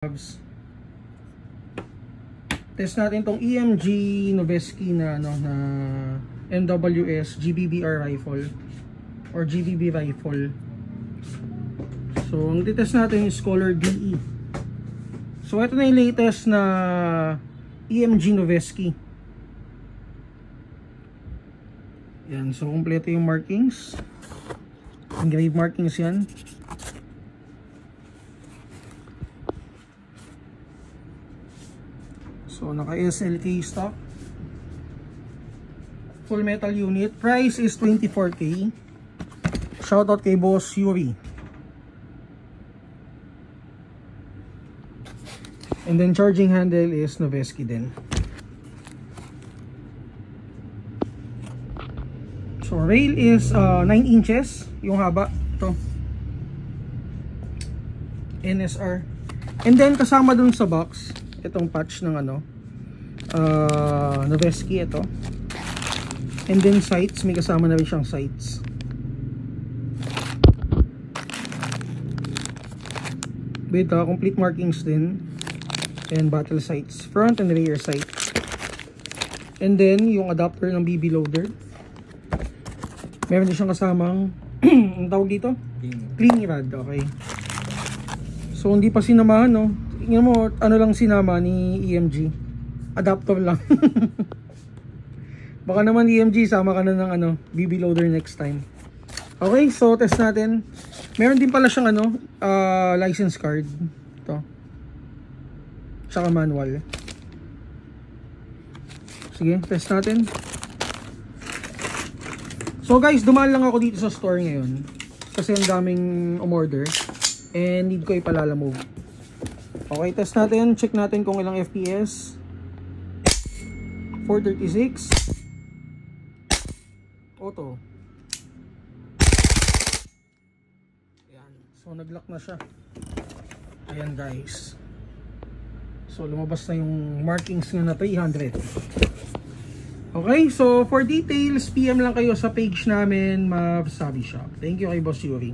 Test natin tong EMG Noveske na na MWS GBBR rifle or GBB rifle. So ang titest natin is color DE. So ito na yung latest na EMG Noveske. Yan, so kompleto yung markings. Engraved markings yan. So naka SLK stock. Full metal unit. Price is 24K. Shoutout kay Boss Yuri. And then charging handle is Noveske din. So rail is 9 inches yung haba. Ito. NSR. And then kasama dun sa box itong patch ng Noveske ito. And then sights, may kasama na rin siyang sights. With complete markings din. And battle sights, front and rear sights. And then yung adapter ng BB loader. Meron din siyang kasamang ang tawag dito? Clean rod, okay. So hindi pa sinamahan, no? Tingnan mo, ano lang sinama ni EMG. Adapter lang. Baka naman EMG, sama ka na ng BB loader next time. Okay, so test natin. Meron din pala siyang license card. Ito. Tsaka manual. Sige, test natin. So guys, dumaan lang ako dito sa store ngayon. Kasi ang daming umorder. And need ko ipalalamove. Okay, test natin. Check natin kung ilang FPS. 436. Auto. Ayan. So nag-lock na siya. Ayan guys. So lumabas na yung markings na 300. Okay, so for details, PM lang kayo sa page namin, Mavs Hobby Shop. Thank you kay Boss Yuri.